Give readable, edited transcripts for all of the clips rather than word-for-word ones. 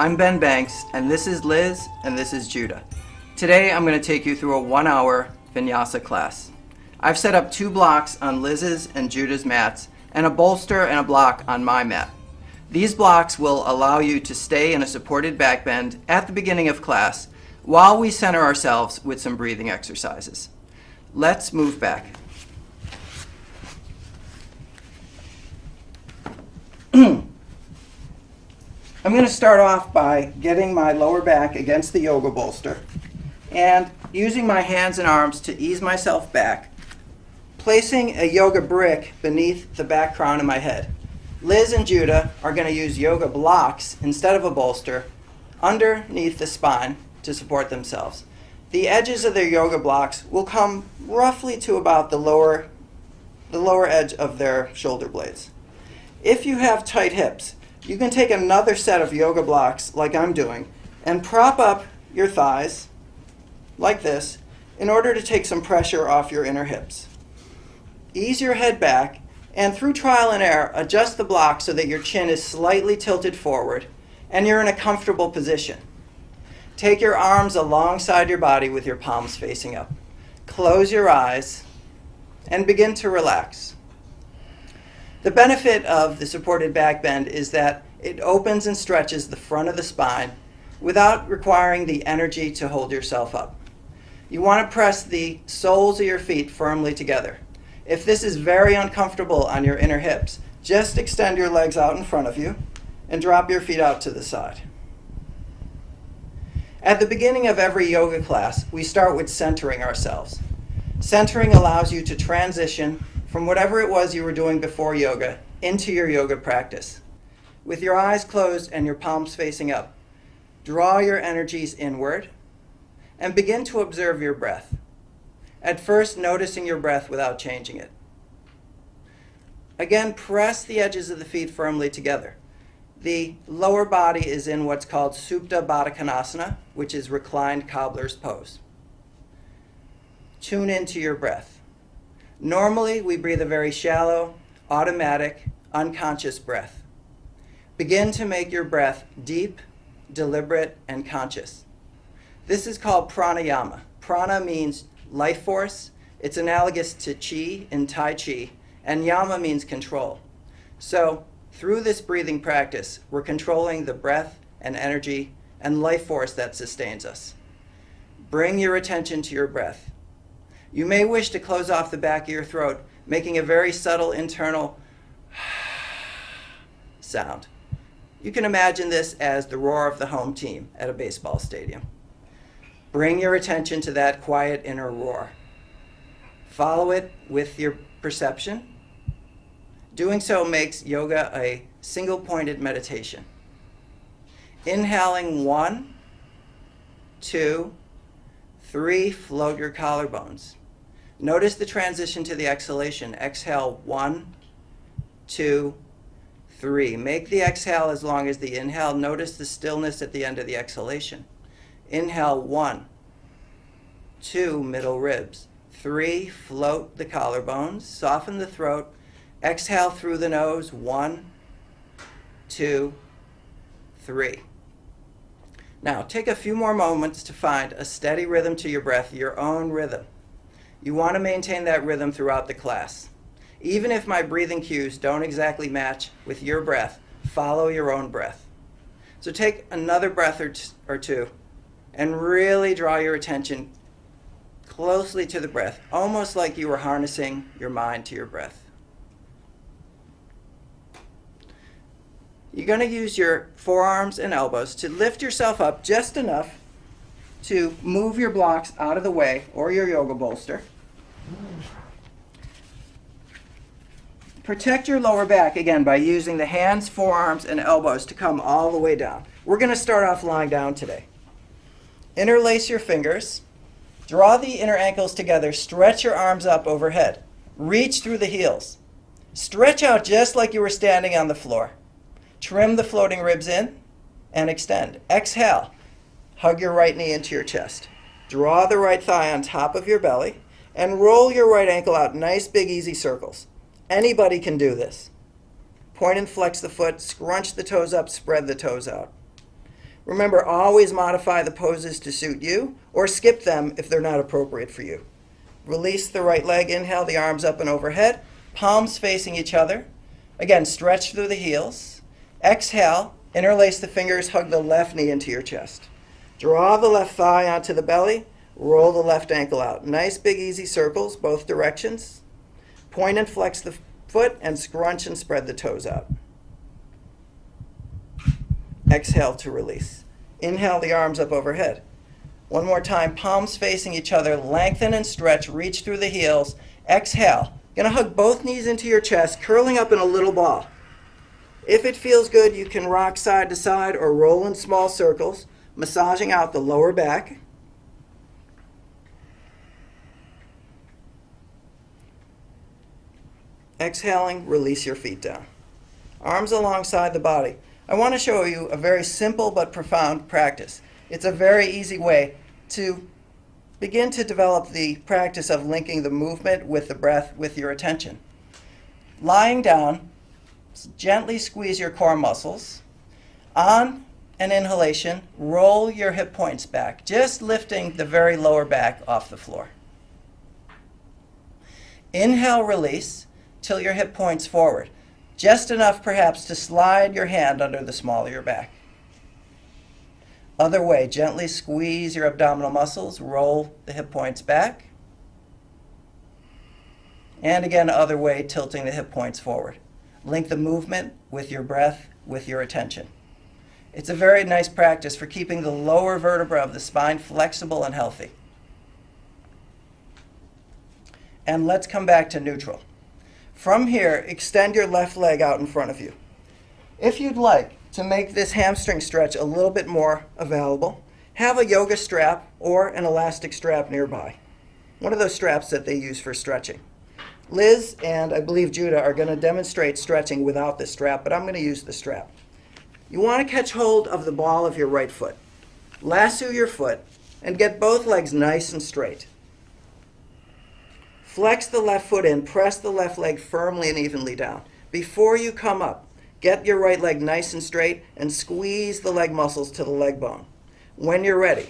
I'm Ben Banks, and this is Liz, and this is Judah. Today I'm going to take you through a 1-hour vinyasa class. I've set up 2 blocks on Liz's and Judah's mats, and a bolster and a block on my mat. These blocks will allow you to stay in a supported back bend at the beginning of class while we center ourselves with some breathing exercises. Let's move back. I'm going to start off by getting my lower back against the yoga bolster and using my hands and arms to ease myself back, placing a yoga brick beneath the back crown of my head. Liz and Judah are going to use yoga blocks instead of a bolster underneath the spine to support themselves. The edges of their yoga blocks will come roughly to about the lower edge of their shoulder blades. If you have tight hips, you can take another set of yoga blocks like I'm doing and prop up your thighs like this in order to take some pressure off your inner hips. Ease your head back and through trial and error adjust the block so that your chin is slightly tilted forward and you're in a comfortable position. Take your arms alongside your body with your palms facing up. Close your eyes and begin to relax. The benefit of the supported back bend is that it opens and stretches the front of the spine without requiring the energy to hold yourself up. You want to press the soles of your feet firmly together. If this is very uncomfortable on your inner hips, just extend your legs out in front of you and drop your feet out to the side. At the beginning of every yoga class, we start with centering ourselves. Centering allows you to transition from whatever it was you were doing before yoga into your yoga practice. With your eyes closed and your palms facing up, draw your energies inward and begin to observe your breath. At first, noticing your breath without changing it. Again, press the edges of the feet firmly together. The lower body is in what's called Supta Baddha Konasana, which is reclined cobbler's pose. Tune into your breath. Normally, we breathe a very shallow, automatic, unconscious breath. Begin to make your breath deep, deliberate, and conscious. This is called pranayama. Prana means life force. It's analogous to chi in Tai Chi, and yama means control. So, through this breathing practice, we're controlling the breath and energy and life force that sustains us. Bring your attention to your breath. You may wish to close off the back of your throat, making a very subtle internal sound. You can imagine this as the roar of the home team at a baseball stadium. Bring your attention to that quiet inner roar. Follow it with your perception. Doing so makes yoga a single-pointed meditation. Inhaling 1, 2, 3, float your collarbones. Notice the transition to the exhalation. Exhale 1, 2, 3. Make the exhale as long as the inhale. Notice the stillness at the end of the exhalation. Inhale 1, 2, middle ribs. 3, float the collarbones, soften the throat. Exhale through the nose. 1, 2, 3. Now, take a few more moments to find a steady rhythm to your breath, your own rhythm. You want to maintain that rhythm throughout the class. Even if my breathing cues don't exactly match with your breath, follow your own breath. So take another breath or two and really draw your attention closely to the breath, almost like you were harnessing your mind to your breath. You're going to use your forearms and elbows to lift yourself up just enough to move your blocks out of the way, or your yoga bolster. Protect your lower back, again, by using the hands, forearms, and elbows to come all the way down. We're going to start off lying down today. Interlace your fingers. Draw the inner ankles together. Stretch your arms up overhead. Reach through the heels. Stretch out just like you were standing on the floor. Trim the floating ribs in and extend. Exhale. Hug your right knee into your chest. Draw the right thigh on top of your belly and roll your right ankle out. Nice big easy circles. Anybody can do this. Point and flex the foot, scrunch the toes up, spread the toes out. Remember, always modify the poses to suit you, or skip them if they're not appropriate for you. Release the right leg, inhale the arms up and overhead, palms facing each other. Again, stretch through the heels. Exhale, interlace the fingers, hug the left knee into your chest. Draw the left thigh onto the belly, roll the left ankle out. Nice big easy circles, both directions. Point and flex the foot and scrunch and spread the toes out. Exhale to release. Inhale the arms up overhead. One more time, palms facing each other, lengthen and stretch, reach through the heels. Exhale. Gonna hug both knees into your chest, curling up in a little ball. If it feels good, you can rock side to side or roll in small circles, massaging out the lower back. Exhaling, release your feet down. Arms alongside the body. I want to show you a very simple but profound practice. It's a very easy way to begin to develop the practice of linking the movement with the breath with your attention. Lying down, gently squeeze your core muscles. On an inhalation, roll your hip points back, just lifting the very lower back off the floor. Inhale, release, tilt your hip points forward. Just enough perhaps to slide your hand under the small of your back. Other way, gently squeeze your abdominal muscles, roll the hip points back. And again, other way, tilting the hip points forward. Link the movement with your breath, with your attention. It's a very nice practice for keeping the lower vertebra of the spine flexible and healthy. And let's come back to neutral. From here, extend your left leg out in front of you. If you'd like to make this hamstring stretch a little bit more available, have a yoga strap or an elastic strap nearby. One of those straps that they use for stretching. Liz and I believe Judah are going to demonstrate stretching without the strap, but I'm going to use the strap. You want to catch hold of the ball of your right foot. Lasso your foot and get both legs nice and straight. Flex the left foot in, press the left leg firmly and evenly down. Before you come up, get your right leg nice and straight and squeeze the leg muscles to the leg bone. When you're ready,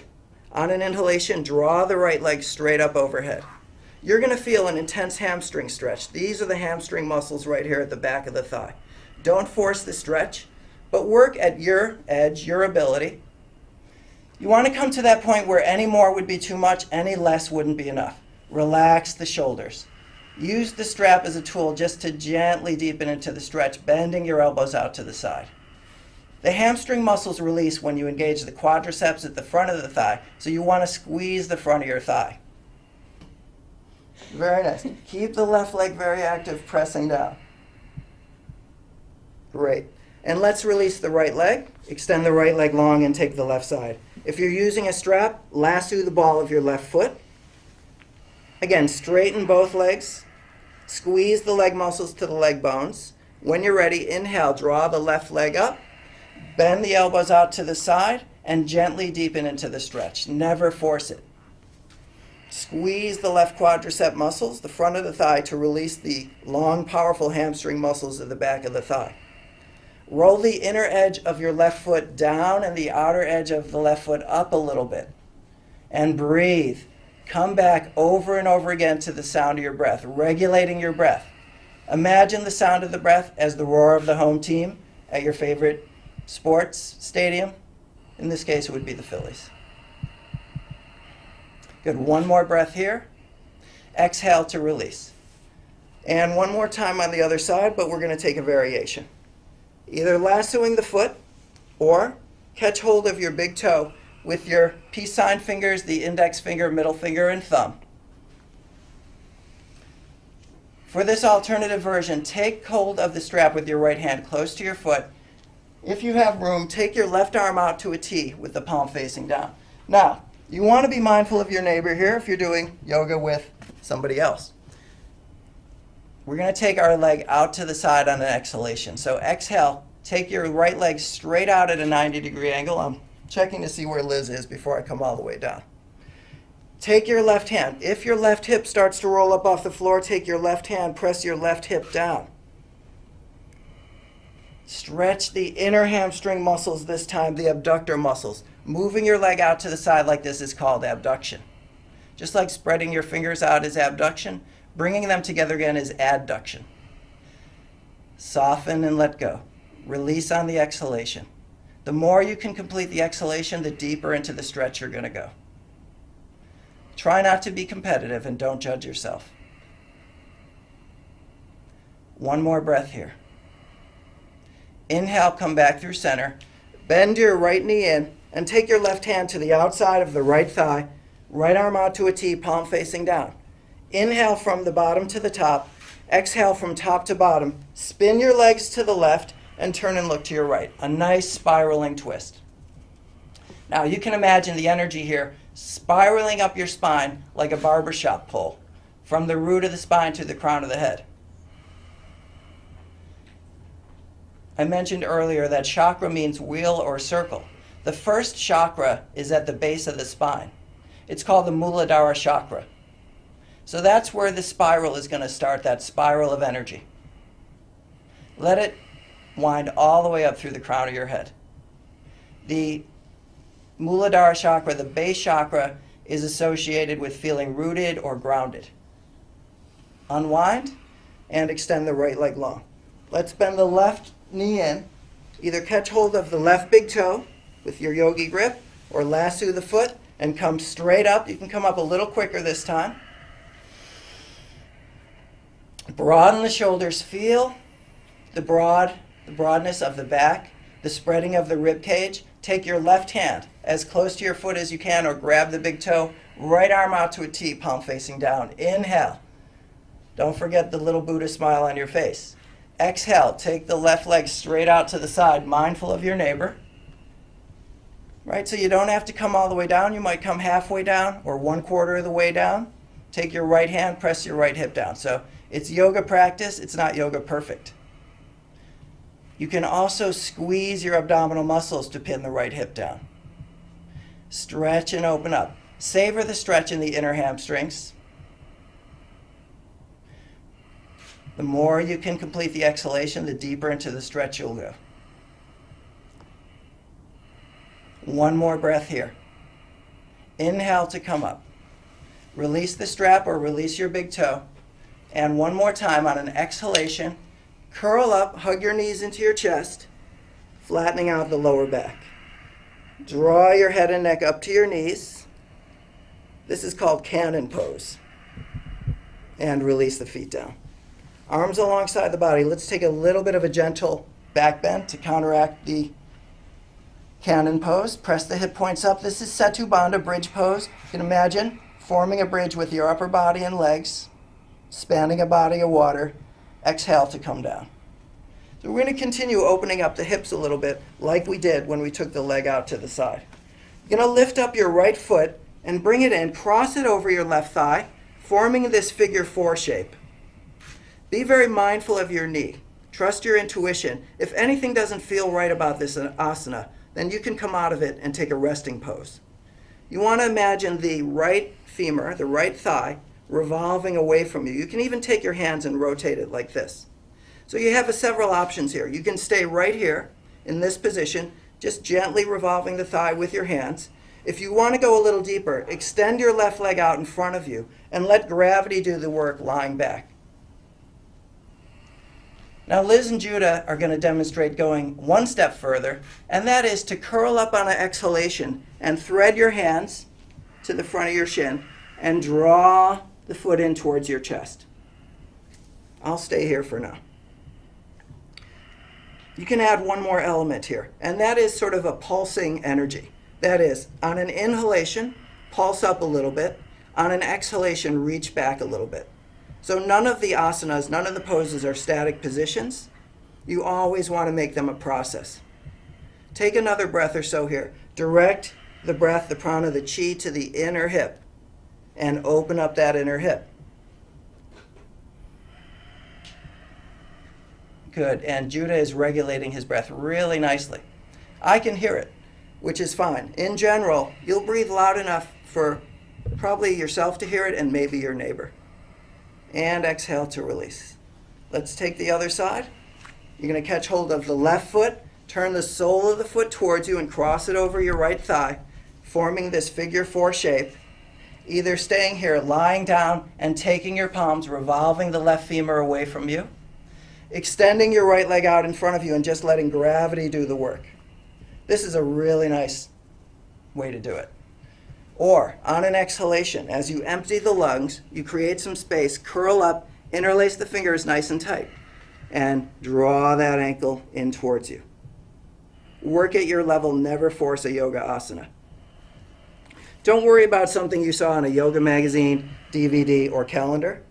on an inhalation, draw the right leg straight up overhead. You're going to feel an intense hamstring stretch. These are the hamstring muscles right here at the back of the thigh. Don't force the stretch, but work at your edge, your ability. You want to come to that point where any more would be too much, any less wouldn't be enough. Relax the shoulders. Use the strap as a tool just to gently deepen into the stretch, bending your elbows out to the side. The hamstring muscles release when you engage the quadriceps at the front of the thigh, so you want to squeeze the front of your thigh. Very nice. Keep the left leg very active, pressing down. Great. And let's release the right leg. Extend the right leg long and take the left side. If you're using a strap, lasso the ball of your left foot. Again, straighten both legs. Squeeze the leg muscles to the leg bones. When you're ready, inhale, draw the left leg up. Bend the elbows out to the side and gently deepen into the stretch. Never force it. Squeeze the left quadricep muscles, the front of the thigh, to release the long, powerful hamstring muscles at the back of the thigh. Roll the inner edge of your left foot down and the outer edge of the left foot up a little bit. And breathe. Come back over and over again to the sound of your breath, regulating your breath. Imagine the sound of the breath as the roar of the home team at your favorite sports stadium. In this case, it would be the Phillies. Good. One more breath here. Exhale to release. And one more time on the other side, but we're going to take a variation. Either lassoing the foot or catch hold of your big toe with your peace sign fingers, the index finger, middle finger, and thumb. For this alternative version, take hold of the strap with your right hand close to your foot. If you have room, take your left arm out to a T with the palm facing down. Now, you want to be mindful of your neighbor here if you're doing yoga with somebody else. We're going to take our leg out to the side on an exhalation. So exhale, take your right leg straight out at a 90-degree angle. I'm checking to see where Liz is before I come all the way down. Take your left hand. If your left hip starts to roll up off the floor, take your left hand, press your left hip down. Stretch the inner hamstring muscles this time, the abductor muscles. Moving your leg out to the side like this is called abduction. Just like spreading your fingers out is abduction, bringing them together again is adduction. Soften and let go. Release on the exhalation. The more you can complete the exhalation, the deeper into the stretch you're going to go. Try not to be competitive and don't judge yourself. One more breath here. Inhale, come back through center. Bend your right knee in and take your left hand to the outside of the right thigh. Right arm out to a T, palm facing down. Inhale from the bottom to the top. Exhale from top to bottom. Spin your legs to the left and turn and look to your right. A nice spiraling twist. Now you can imagine the energy here spiraling up your spine like a barbershop pole from the root of the spine to the crown of the head. I mentioned earlier that chakra means wheel or circle. The first chakra is at the base of the spine. It's called the Muladhara chakra. So that's where the spiral is going to start, that spiral of energy. Let it wind all the way up through the crown of your head. The Muladhara chakra, the base chakra, is associated with feeling rooted or grounded. Unwind and extend the right leg long. Let's bend the left knee in. Either catch hold of the left big toe with your yogi grip or lasso the foot and come straight up. You can come up a little quicker this time. Broaden the shoulders. Feel the broadness of the back, the spreading of the rib cage. Take your left hand as close to your foot as you can or grab the big toe. Right arm out to a T, palm facing down. Inhale. Don't forget the little Buddha smile on your face. Exhale, take the left leg straight out to the side, mindful of your neighbor. Right, so you don't have to come all the way down. You might come halfway down or 1/4 of the way down. Take your right hand, press your right hip down. So it's yoga practice, it's not yoga perfect. You can also squeeze your abdominal muscles to pin the right hip down. Stretch and open up. Savor the stretch in the inner hamstrings. The more you can complete the exhalation, the deeper into the stretch you'll go. One more breath here. Inhale to come up. Release the strap or release your big toe. And one more time on an exhalation, curl up, hug your knees into your chest, flattening out the lower back. Draw your head and neck up to your knees. This is called cannon pose. And release the feet down. Arms alongside the body. Let's take a little bit of a gentle back bend to counteract the cannon pose. Press the hip points up. This is Setu Bandha bridge pose. You can imagine forming a bridge with your upper body and legs, spanning a body of water. Exhale to come down. So we're going to continue opening up the hips a little bit like we did when we took the leg out to the side. You're going to lift up your right foot and bring it in, cross it over your left thigh, forming this figure 4 shape. Be very mindful of your knee. Trust your intuition. If anything doesn't feel right about this asana, then you can come out of it and take a resting pose. You want to imagine the right femur, the right thigh, revolving away from you. You can even take your hands and rotate it like this. So you have several options here. You can stay right here in this position, just gently revolving the thigh with your hands. If you want to go a little deeper, extend your left leg out in front of you and let gravity do the work lying back. Now Liz and Judah are going to demonstrate going one step further, and that is to curl up on an exhalation and thread your hands to the front of your shin and draw the foot in towards your chest. I'll stay here for now. You can add one more element here, and that is sort of a pulsing energy. That is, on an inhalation, pulse up a little bit. On an exhalation, reach back a little bit. So none of the asanas, none of the poses are static positions. You always want to make them a process. Take another breath or so here. Direct the breath, the prana, the chi to the inner hip and open up that inner hip. Good, and Judah is regulating his breath really nicely. I can hear it, which is fine. In general, you'll breathe loud enough for probably yourself to hear it and maybe your neighbor. And exhale to release. Let's take the other side. You're going to catch hold of the left foot, turn the sole of the foot towards you and cross it over your right thigh, forming this figure 4 shape. Either staying here, lying down and taking your palms, revolving the left femur away from you, extending your right leg out in front of you and just letting gravity do the work. This is a really nice way to do it. Or, on an exhalation, as you empty the lungs, you create some space, curl up, interlace the fingers nice and tight, and draw that ankle in towards you. Work at your level, never force a yoga asana. Don't worry about something you saw in a yoga magazine, DVD, or calendar.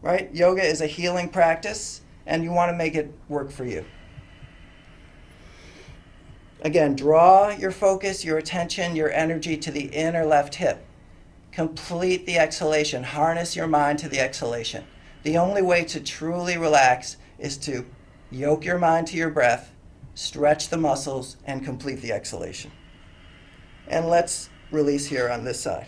Right? Yoga is a healing practice, and you want to make it work for you. Again, draw your focus, your attention, your energy to the inner left hip. Complete the exhalation. Harness your mind to the exhalation. The only way to truly relax is to yoke your mind to your breath, stretch the muscles, and complete the exhalation. And let's release here on this side.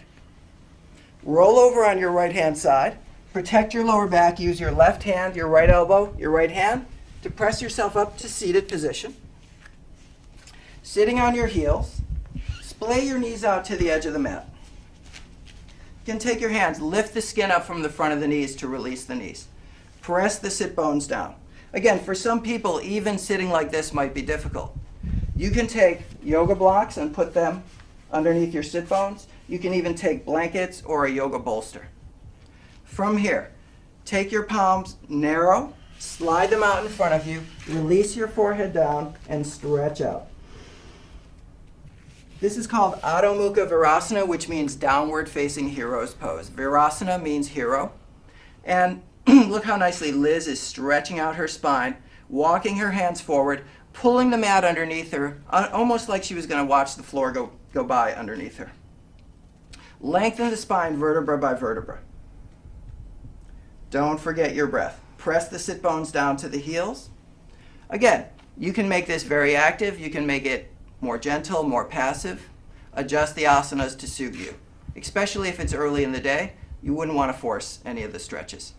Roll over on your right hand side. Protect your lower back. Use your left hand, your right elbow, your right hand to press yourself up to seated position. Sitting on your heels, splay your knees out to the edge of the mat. You can take your hands, lift the skin up from the front of the knees to release the knees. Press the sit bones down. Again, for some people, even sitting like this might be difficult. You can take yoga blocks and put them underneath your sit bones. You can even take blankets or a yoga bolster. From here, take your palms narrow, slide them out in front of you, release your forehead down, and stretch out. This is called Adho Mukha Virasana, which means downward facing hero's pose. Virasana means hero. And look how nicely Liz is stretching out her spine, walking her hands forward, pulling the mat underneath her, almost like she was going to watch the floor go by underneath her. Lengthen the spine vertebra by vertebra. Don't forget your breath. Press the sit bones down to the heels. Again, you can make this very active. You can make it more gentle, more passive. Adjust the asanas to suit you. Especially if it's early in the day, you wouldn't want to force any of the stretches.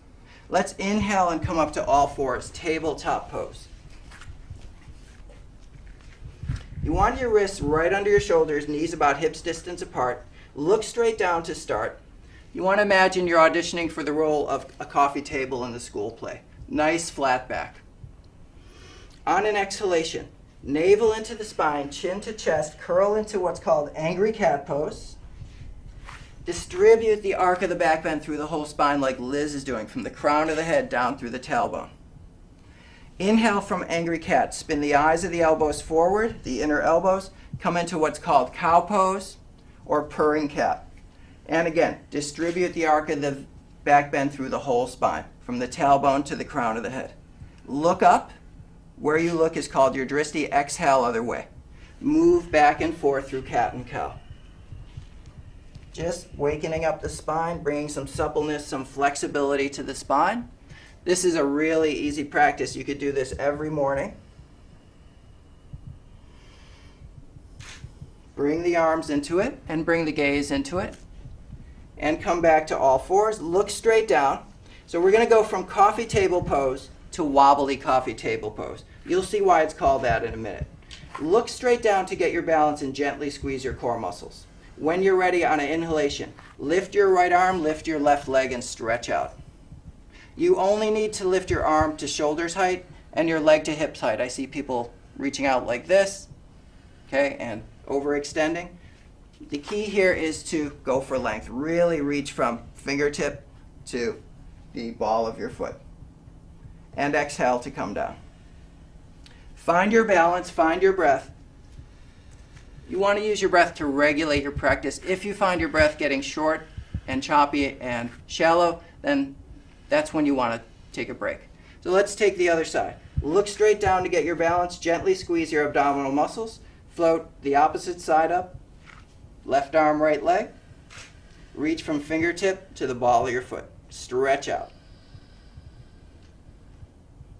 Let's inhale and come up to all fours, tabletop pose. You want your wrists right under your shoulders, knees about hips distance apart. Look straight down to start. You want to imagine you're auditioning for the role of a coffee table in the school play. Nice flat back. On an exhalation, navel into the spine, chin to chest, curl into what's called angry cat pose. Distribute the arc of the back bend through the whole spine like Liz is doing, from the crown of the head down through the tailbone. Inhale from angry cat. Spin the eyes of the elbows forward, the inner elbows. Come into what's called cow pose or purring cat. And again, distribute the arc of the back bend through the whole spine, from the tailbone to the crown of the head. Look up. Where you look is called your drishti. Exhale other way. Move back and forth through cat and cow. Just wakening up the spine, bringing some suppleness, some flexibility to the spine. This is a really easy practice. You could do this every morning. Bring the arms into it and bring the gaze into it. And come back to all fours. Look straight down. So we're going to go from coffee table pose to wobbly coffee table pose. You'll see why it's called that in a minute. Look straight down to get your balance and gently squeeze your core muscles. When you're ready, on an inhalation, lift your right arm, lift your left leg, and stretch out. You only need to lift your arm to shoulders height and your leg to hips height. I see people reaching out like this, okay, and overextending. The key here is to go for length. Really reach from fingertip to the ball of your foot. And exhale to come down. Find your balance, find your breath. You want to use your breath to regulate your practice. If you find your breath getting short and choppy and shallow, then that's when you want to take a break. So let's take the other side. Look straight down to get your balance. Gently squeeze your abdominal muscles. Float the opposite side up. Left arm, right leg. Reach from fingertip to the ball of your foot. Stretch out.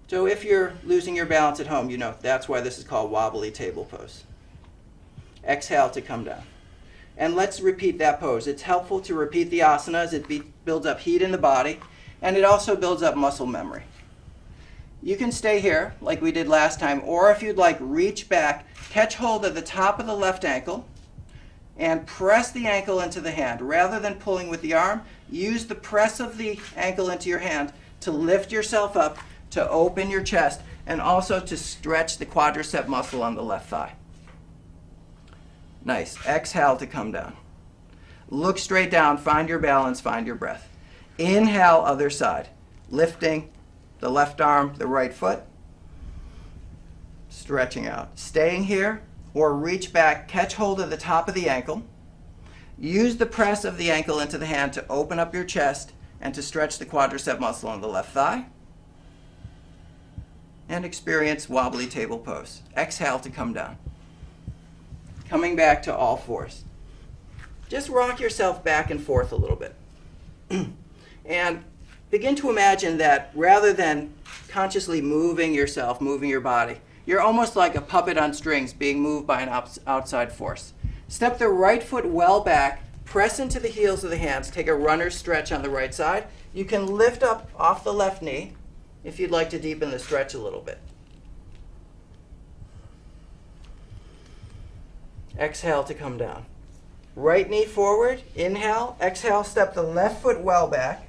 So if you're losing your balance at home, you know that's why this is called wobbly table pose. Exhale to come down. And let's repeat that pose. It's helpful to repeat the asanas. It builds up heat in the body, and it also builds up muscle memory. you can stay here like we did last time, or if you'd like, reach back, catch hold of the top of the left ankle, and press the ankle into the hand. Rather than pulling with the arm, use the press of the ankle into your hand to lift yourself up, to open your chest, and also to stretch the quadricep muscle on the left thigh. Nice. Exhale to come down. Look straight down, find your balance, find your breath. Inhale, other side. Lifting the left arm, the right foot. Stretching out. Staying here, or reach back, catch hold of the top of the ankle. Use the press of the ankle into the hand to open up your chest and to stretch the quadricep muscle on the left thigh. And experience wobbly table pose. Exhale to come down. Coming back to all fours. Just rock yourself back and forth a little bit. And begin to imagine that rather than consciously moving yourself, moving your body, you're almost like a puppet on strings being moved by an outside force. Step the right foot well back, press into the heels of the hands, take a runner's stretch on the right side. You can lift up off the left knee if you'd like to deepen the stretch a little bit. Exhale to come down. Right knee forward, inhale, exhale, step the left foot well back.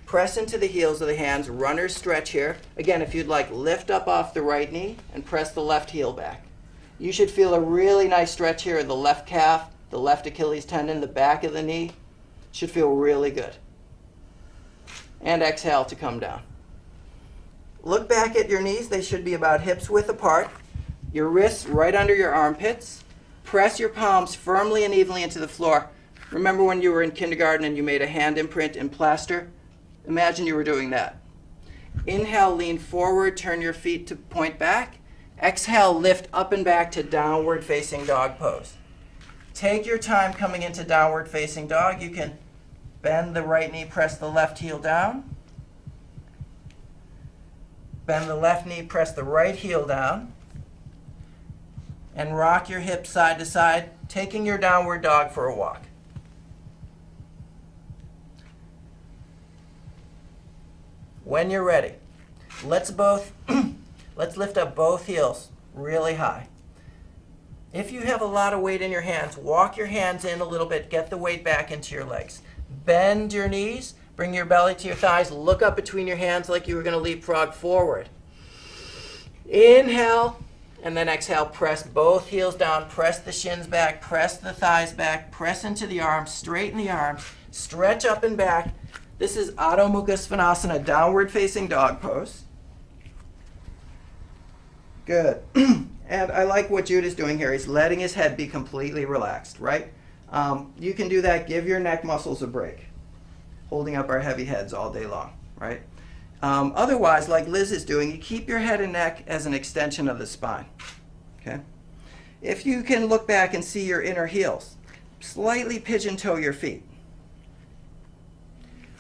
Press into the heels of the hands, runner's stretch here. Again, if you'd like, lift up off the right knee and press the left heel back. You should feel a really nice stretch here in the left calf, the left Achilles tendon, the back of the knee. Should feel really good. And exhale to come down. Look back at your knees. They should be about hips width apart. Your wrists right under your armpits. Press your palms firmly and evenly into the floor. Remember when you were in kindergarten and you made a hand imprint in plaster? Imagine you were doing that. Inhale, lean forward, turn your feet to point back. Exhale, lift up and back to downward facing dog pose. Take your time coming into downward facing dog. You can bend the right knee, press the left heel down. Bend the left knee, press the right heel down. And rock your hips side to side, taking your downward dog for a walk. When you're ready, let's lift up both heels really high. If you have a lot of weight in your hands, walk your hands in a little bit, get the weight back into your legs. Bend your knees, bring your belly to your thighs, look up between your hands like you were going to leapfrog forward. Inhale, and then exhale, press both heels down, press the shins back, press the thighs back, press into the arms, straighten the arms, stretch up and back. This is Adho Mukha Svanasana, downward facing dog pose. Good. And I like what Jude is doing here. He's letting his head be completely relaxed, right? You can do that. Give your neck muscles a break. Holding up our heavy heads all day long, right? Otherwise, like Liz is doing, you keep your head and neck as an extension of the spine, okay? If you can look back and see your inner heels, slightly pigeon toe your feet.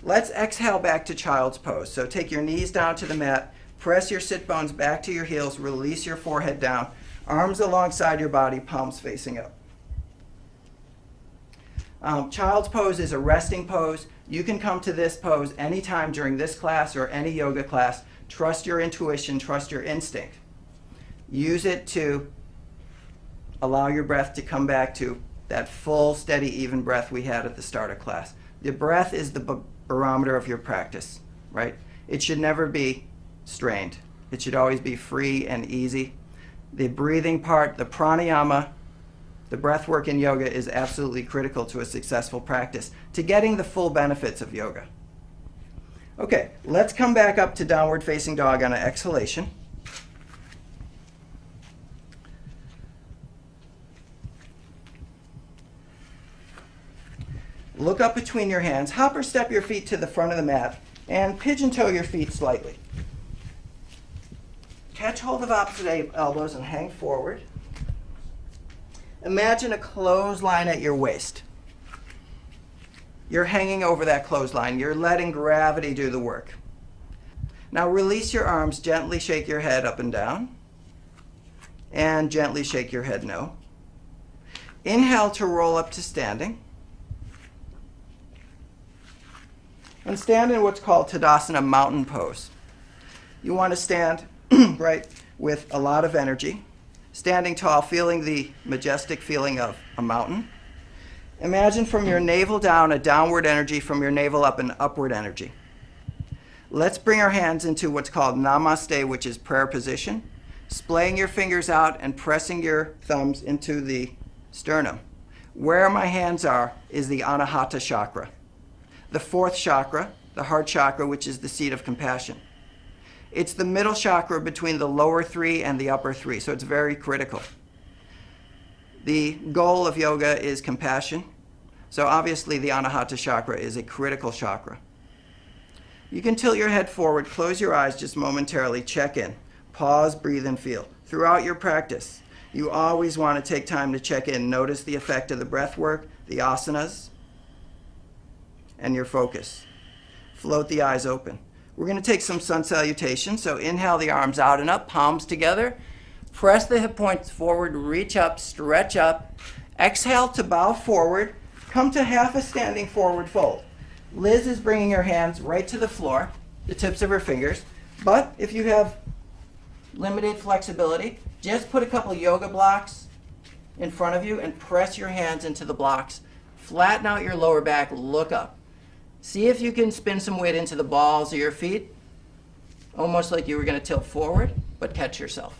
Let's exhale back to child's pose. So take your knees down to the mat, press your sit bones back to your heels, release your forehead down, arms alongside your body, palms facing up. Child's pose is a resting pose. You can come to this pose anytime during this class or any yoga class. Trust your intuition, trust your instinct. Use it to allow your breath to come back to that full, steady, even breath we had at the start of class. The breath is the barometer of your practice, right? It should never be strained. It should always be free and easy. The breathing part, the pranayama, the breath work in yoga is absolutely critical to a successful practice, to getting the full benefits of yoga. Okay, let's come back up to downward facing dog on an exhalation. Look up between your hands, hop or step your feet to the front of the mat, and pigeon toe your feet slightly. Catch hold of opposite elbows and hang forward. Imagine a clothesline at your waist. You're hanging over that clothesline. You're letting gravity do the work. Now release your arms, gently shake your head up and down, and gently shake your head no. Inhale to roll up to standing. And stand in what's called Tadasana, mountain pose. You want to stand right with a lot of energy. Standing tall, feeling the majestic feeling of a mountain. Imagine from your navel down a downward energy, from your navel up an upward energy. Let's bring our hands into what's called Namaste, which is prayer position. Splaying your fingers out and pressing your thumbs into the sternum. Where my hands are is the Anahata chakra. The fourth chakra, the heart chakra, which is the seat of compassion. It's the middle chakra between the lower three and the upper three, so it's very critical. The goal of yoga is compassion, so obviously the Anahata chakra is a critical chakra. You can tilt your head forward, close your eyes just momentarily, check in, pause, breathe, and feel. Throughout your practice, you always want to take time to check in, notice the effect of the breath work, the asanas, and your focus. Float the eyes open. We're going to take some sun salutations. So inhale the arms out and up, palms together. Press the hip points forward, reach up, stretch up. Exhale to bow forward. Come to half a standing forward fold. Liz is bringing her hands right to the floor, the tips of her fingers. But if you have limited flexibility, just put a couple yoga blocks in front of you and press your hands into the blocks. Flatten out your lower back, look up. See if you can spin some weight into the balls of your feet, almost like you were going to tilt forward, but catch yourself.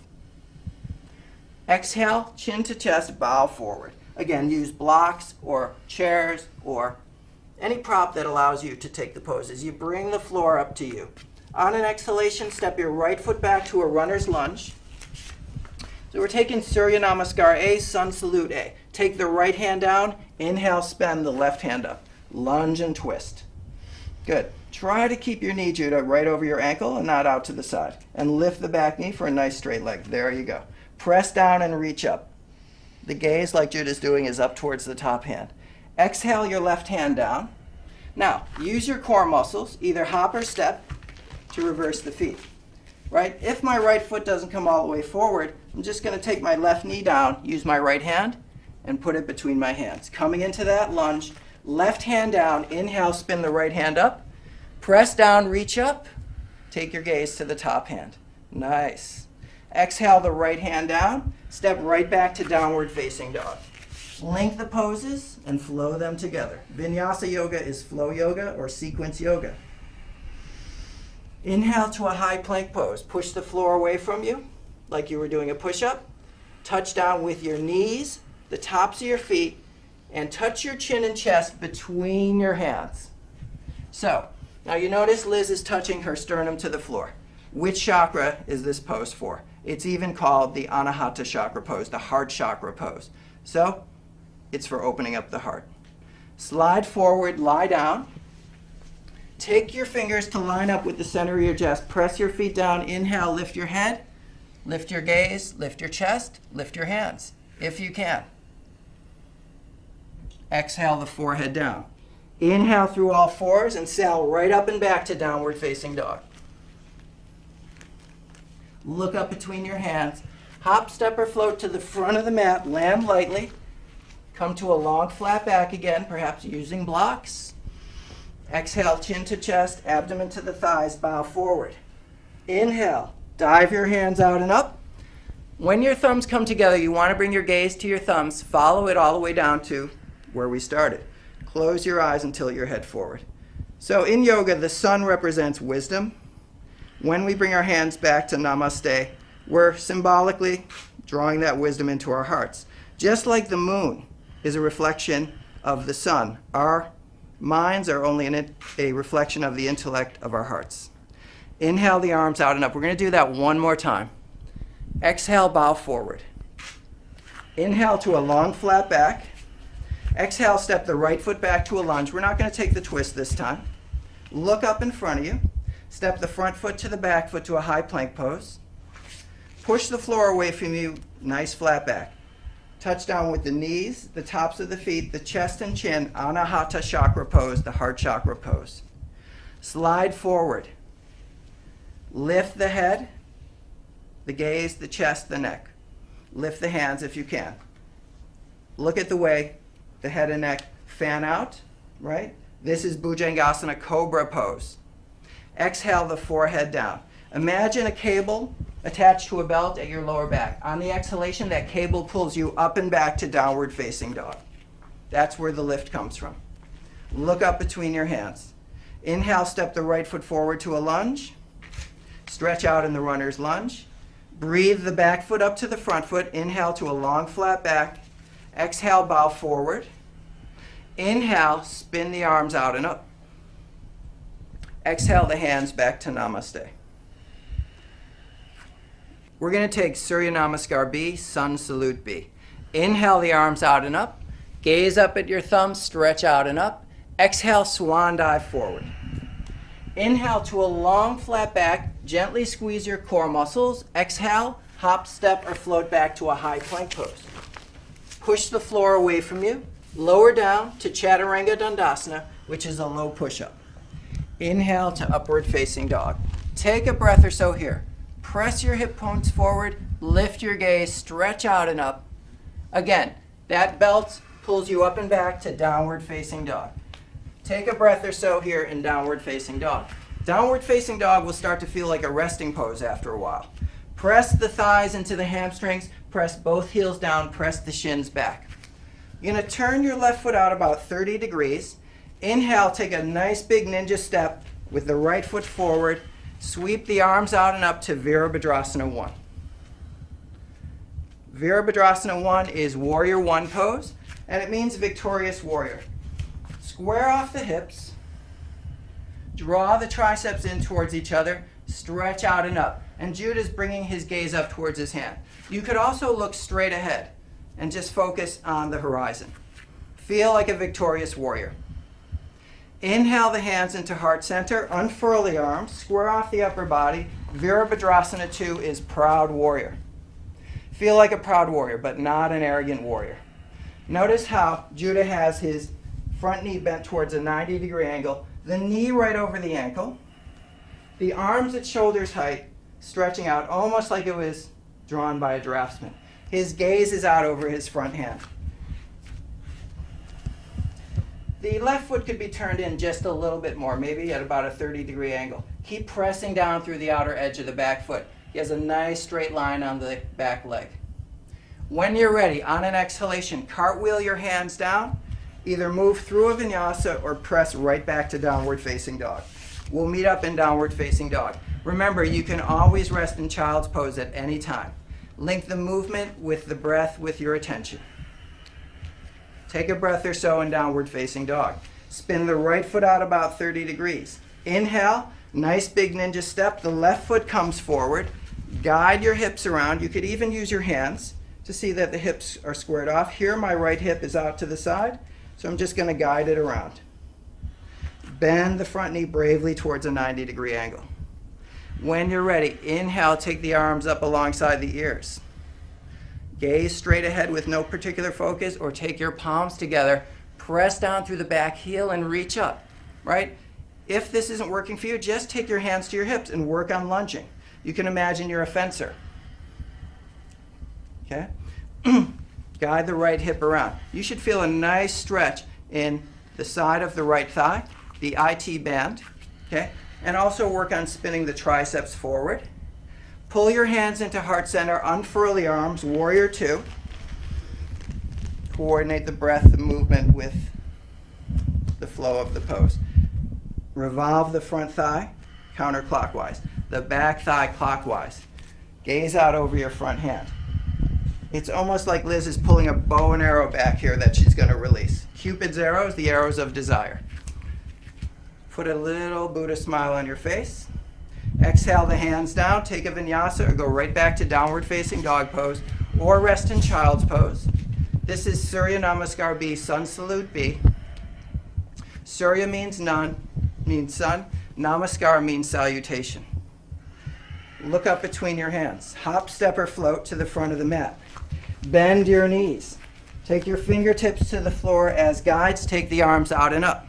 Exhale, chin to chest, bow forward. Again, use blocks or chairs or any prop that allows you to take the poses. You bring the floor up to you. On an exhalation, step your right foot back to a runner's lunge. So we're taking Surya Namaskar A, Sun Salute A. Take the right hand down, inhale, spin the left hand up. Lunge and twist. Good. Try to keep your knee, Judah, right over your ankle and not out to the side. And lift the back knee for a nice straight leg. There you go. Press down and reach up. The gaze, like Judah's doing, is up towards the top hand. Exhale your left hand down. Now, use your core muscles, either hop or step, to reverse the feet. Right? If my right foot doesn't come all the way forward, I'm just going to take my left knee down, use my right hand, and put it between my hands. Coming into that lunge, left hand down, inhale, spin the right hand up. Press down, reach up. Take your gaze to the top hand. Nice. Exhale the right hand down. Step right back to downward facing dog. Link the poses and flow them together. Vinyasa yoga is flow yoga or sequence yoga. Inhale to a high plank pose. Push the floor away from you like you were doing a push-up. Touch down with your knees, the tops of your feet, and touch your chin and chest between your hands. So, now you notice Liz is touching her sternum to the floor. Which chakra is this pose for? It's even called the Anahata chakra pose, the heart chakra pose. So, it's for opening up the heart. Slide forward, lie down. Take your fingers to line up with the center of your chest. Press your feet down. Inhale, lift your head, lift your gaze, lift your chest, lift your hands, if you can. Exhale the forehead down. Inhale through all fours and sail right up and back to downward facing dog. Look up between your hands. Hop, step, or float to the front of the mat. Land lightly. Come to a long flat back again, perhaps using blocks. Exhale, chin to chest, abdomen to the thighs, bow forward. Inhale, dive your hands out and up. When your thumbs come together, you want to bring your gaze to your thumbs. Follow it all the way down to where we started. Close your eyes and tilt your head forward. So in yoga, the sun represents wisdom. When we bring our hands back to Namaste, we're symbolically drawing that wisdom into our hearts. Just like the moon is a reflection of the sun, our minds are only a reflection of the intellect of our hearts. Inhale the arms out and up. We're going to do that one more time. Exhale, bow forward. Inhale to a long flat back. Exhale, step the right foot back to a lunge. We're not going to take the twist this time. Look up in front of you. Step the front foot to the back foot to a high plank pose. Push the floor away from you, nice flat back. Touch down with the knees, the tops of the feet, the chest and chin, Anahata chakra pose, the heart chakra pose. Slide forward. Lift the head, the gaze, the chest, the neck. Lift the hands if you can. Look at the way the head and neck fan out, right? This is Bhujangasana Cobra pose. Exhale the forehead down. Imagine a cable attached to a belt at your lower back. On the exhalation, that cable pulls you up and back to downward facing dog. That's where the lift comes from. Look up between your hands. Inhale, step the right foot forward to a lunge. Stretch out in the runner's lunge. Breathe the back foot up to the front foot. Inhale to a long flat back. Exhale, bow forward. Inhale, spin the arms out and up. Exhale the hands back to Namaste. We're going to take Surya Namaskar B, Sun Salute B. Inhale the arms out and up. Gaze up at your thumbs, stretch out and up. Exhale, swan dive forward. Inhale to a long flat back. Gently squeeze your core muscles. Exhale, hop, step, or float back to a high plank pose. Push the floor away from you. Lower down to Chaturanga Dandasana, which is a low push-up. Inhale to upward facing dog. Take a breath or so here. Press your hip bones forward, lift your gaze, stretch out and up. Again, that belt pulls you up and back to downward facing dog. Take a breath or so here in downward facing dog. Downward facing dog will start to feel like a resting pose after a while. Press the thighs into the hamstrings, press both heels down, press the shins back. You're going to turn your left foot out about 30 degrees. Inhale, take a nice big ninja step with the right foot forward. Sweep the arms out and up to Virabhadrasana 1. Virabhadrasana 1 is Warrior 1 pose, and it means victorious warrior. Square off the hips. Draw the triceps in towards each other. Stretch out and up. And Jude is bringing his gaze up towards his hand. You could also look straight ahead and just focus on the horizon. Feel like a victorious warrior. Inhale the hands into heart center, unfurl the arms, square off the upper body. Virabhadrasana 2 is proud warrior. Feel like a proud warrior, but not an arrogant warrior. Notice how Judah has his front knee bent towards a 90-degree angle, the knee right over the ankle, the arms at shoulder's height, stretching out almost like it was drawn by a draftsman. His gaze is out over his front hand. The left foot could be turned in just a little bit more, maybe at about a 30-degree angle. Keep pressing down through the outer edge of the back foot. He has a nice straight line on the back leg. When you're ready, on an exhalation, cartwheel your hands down. Either move through a vinyasa or press right back to downward facing dog. We'll meet up in downward facing dog. Remember, you can always rest in child's pose at any time. Link the movement with the breath with your attention. Take a breath or so in downward facing dog. Spin the right foot out about 30 degrees. Inhale, nice big ninja step. The left foot comes forward. Guide your hips around. You could even use your hands to see that the hips are squared off. Here, my right hip is out to the side, so I'm just going to guide it around. Bend the front knee bravely towards a 90-degree angle. When you're ready, inhale, take the arms up alongside the ears. Gaze straight ahead with no particular focus, or take your palms together, press down through the back heel and reach up, right? If this isn't working for you, just take your hands to your hips and work on lunging. You can imagine you're a fencer. Okay? Guide the right hip around. You should feel a nice stretch in the side of the right thigh, the IT band, okay? And also work on spinning the triceps forward. Pull your hands into heart center, unfurl the arms, warrior 2. Coordinate the breath, the movement with the flow of the pose. Revolve the front thigh counterclockwise, the back thigh clockwise. Gaze out over your front hand. It's almost like Liz is pulling a bow and arrow back here that she's going to release. Cupid's arrows, the arrows of desire. Put a little Buddha smile on your face. Exhale the hands down, take a vinyasa, or go right back to downward facing dog pose, or rest in child's pose. This is Surya Namaskar B, Sun Salute B. Surya means sun. Namaskar means salutation. Look up between your hands. Hop, step, or float to the front of the mat. Bend your knees. Take your fingertips to the floor as guides. Take the arms out and up.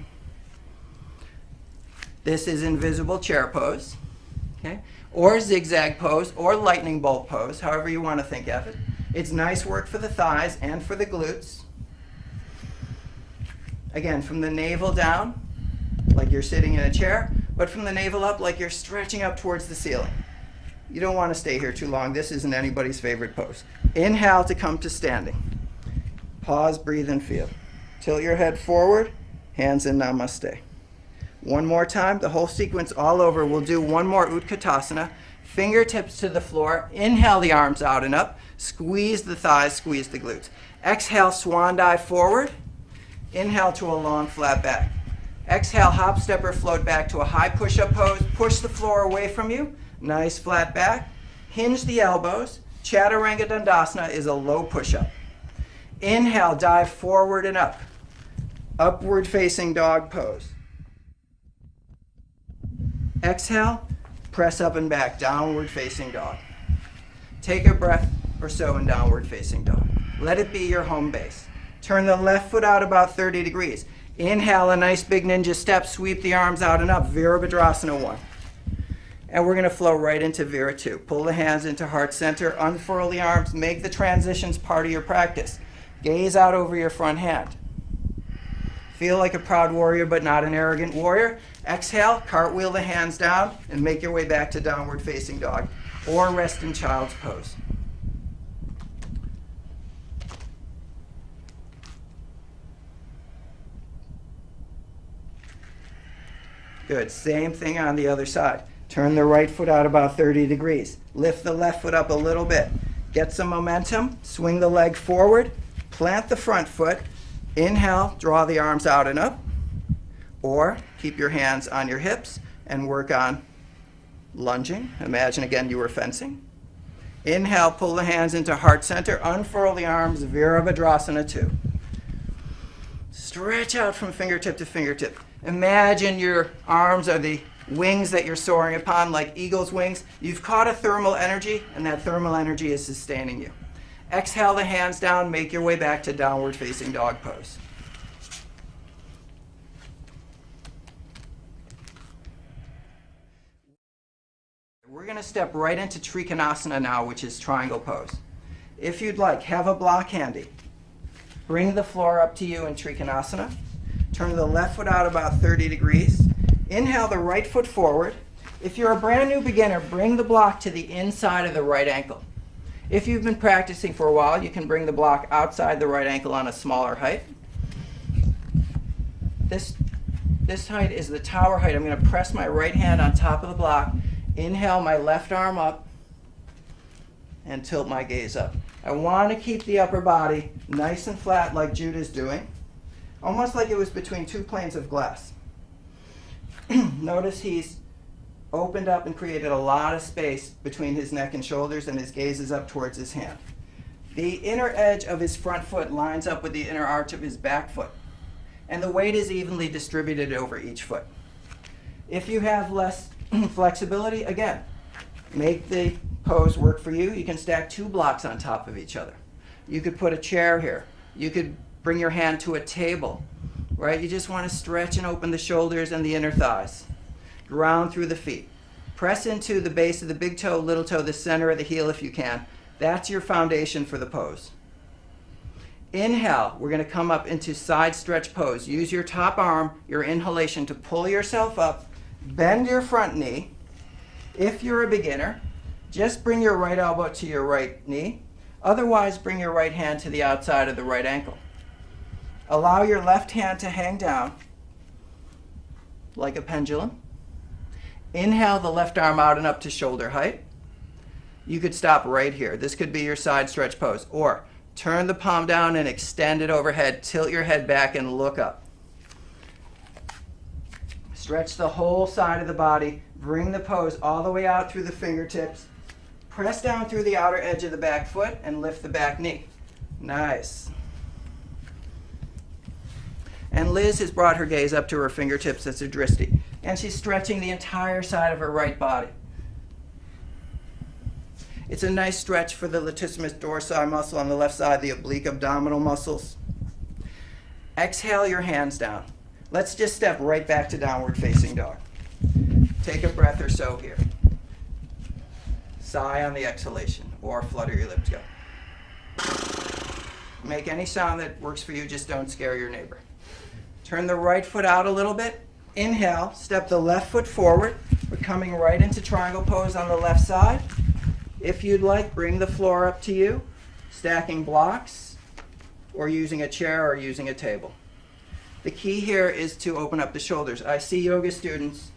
This is invisible chair pose. Okay? Or zigzag pose, or lightning bolt pose, however you want to think of it. It's nice work for the thighs and for the glutes. Again, from the navel down, like you're sitting in a chair, but from the navel up, like you're stretching up towards the ceiling. You don't want to stay here too long. This isn't anybody's favorite pose. Inhale to come to standing. Pause, breathe, and feel. Tilt your head forward, hands in namaste. One more time, the whole sequence all over. We'll do one more Utkatasana. Fingertips to the floor. Inhale the arms out and up. Squeeze the thighs, squeeze the glutes. Exhale, swan dive forward. Inhale to a long flat back. Exhale, hop, step, or float back to a high push-up pose. Push the floor away from you. Nice flat back. Hinge the elbows. Chaturanga Dandasana is a low push-up. Inhale, dive forward and up. Upward facing dog pose. Exhale, press up and back, downward facing dog. Take a breath or so in downward facing dog. Let it be your home base. Turn the left foot out about 30 degrees. Inhale, a nice big ninja step, sweep the arms out and up, Virabhadrasana 1. And we're going to flow right into Vira 2. Pull the hands into heart center, unfurl the arms, make the transitions part of your practice. Gaze out over your front hand. Feel like a proud warrior but not an arrogant warrior. Exhale, cartwheel the hands down and make your way back to downward facing dog or rest in child's pose. Good, same thing on the other side. Turn the right foot out about 30 degrees. Lift the left foot up a little bit. Get some momentum, swing the leg forward, plant the front foot. Inhale, draw the arms out and up. Or keep your hands on your hips and work on lunging. Imagine again you were fencing. Inhale, pull the hands into heart center, unfurl the arms, Virabhadrasana 2. Stretch out from fingertip to fingertip. Imagine your arms are the wings that you're soaring upon, like eagle's wings. You've caught a thermal energy, and that thermal energy is sustaining you. Exhale the hands down, make your way back to downward facing dog pose. We're going to step right into Trikonasana now, which is triangle pose. If you'd like, have a block handy. Bring the floor up to you in Trikonasana. Turn the left foot out about 30 degrees. Inhale the right foot forward. If you're a brand new beginner, bring the block to the inside of the right ankle. If you've been practicing for a while, you can bring the block outside the right ankle on a smaller height. This height is the tower height. I'm going to press my right hand on top of the block. Inhale my left arm up and tilt my gaze up. I want to keep the upper body nice and flat like Judah's doing, almost like it was between two planes of glass. Notice he's opened up and created a lot of space between his neck and shoulders, and his gaze is up towards his hand. The inner edge of his front foot lines up with the inner arch of his back foot, and the weight is evenly distributed over each foot. If you have less flexibility, again, make the pose work for you. You can stack two blocks on top of each other. You could put a chair here. You could bring your hand to a table, right? You just want to stretch and open the shoulders and the inner thighs. Ground through the feet. Press into the base of the big toe, little toe, the center of the heel if you can. That's your foundation for the pose. Inhale, we're going to come up into side stretch pose. Use your top arm, your inhalation, to pull yourself up. Bend your front knee. If you're a beginner, just bring your right elbow to your right knee. Otherwise, bring your right hand to the outside of the right ankle. Allow your left hand to hang down like a pendulum. Inhale the left arm out and up to shoulder height. You could stop right here. This could be your side stretch pose. Or turn the palm down and extend it overhead. Tilt your head back and look up. Stretch the whole side of the body. Bring the pose all the way out through the fingertips. Press down through the outer edge of the back foot and lift the back knee. Nice. And Liz has brought her gaze up to her fingertips as a dristi. And she's stretching the entire side of her right body. It's a nice stretch for the latissimus dorsi muscle on the left side, the oblique abdominal muscles. Exhale your hands down. Let's just step right back to downward facing dog. Take a breath or so here. Sigh on the exhalation, or flutter your lips, go. Make any sound that works for you, just don't scare your neighbor. Turn the right foot out a little bit. Inhale, step the left foot forward. We're coming right into triangle pose on the left side. If you'd like, bring the floor up to you, stacking blocks, or using a chair or using a table. The key here is to open up the shoulders. I see yoga students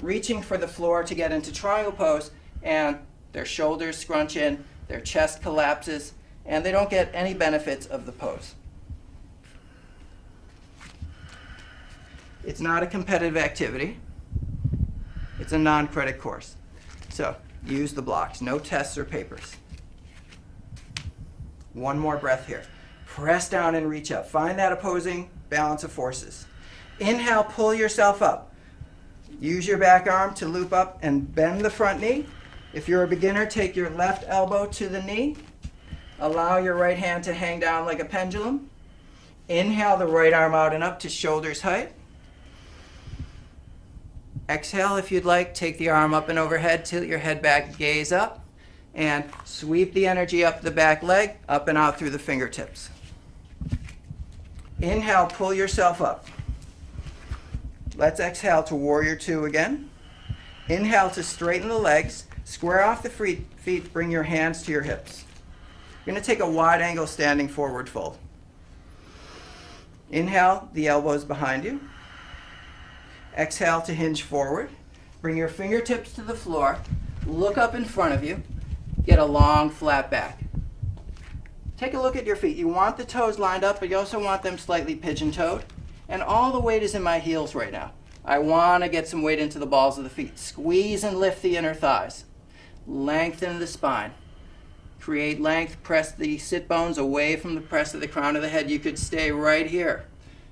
reaching for the floor to get into triangle pose, and their shoulders scrunch in, their chest collapses, and they don't get any benefits of the pose. It's not a competitive activity. It's a non-credit course. So use the blocks, no tests or papers. One more breath here. Press down and reach up. Find that opposing balance of forces. Inhale, pull yourself up. Use your back arm to loop up and bend the front knee. If you're a beginner, take your left elbow to the knee. Allow your right hand to hang down like a pendulum. Inhale the right arm out and up to shoulder's height. Exhale, if you'd like, take the arm up and overhead, tilt your head back, gaze up, and sweep the energy up the back leg, up and out through the fingertips. Inhale, pull yourself up. Let's exhale to warrior two again. Inhale to straighten the legs, square off the feet, bring your hands to your hips. You're going to take a wide angle standing forward fold. Inhale, the elbows behind you. Exhale to hinge forward. Bring your fingertips to the floor. Look up in front of you. Get a long, flat back. Take a look at your feet. You want the toes lined up, but you also want them slightly pigeon-toed. And all the weight is in my heels right now. I want to get some weight into the balls of the feet. Squeeze and lift the inner thighs. Lengthen the spine. Create length. Press the sit bones away from the press of the crown of the head. You could stay right here.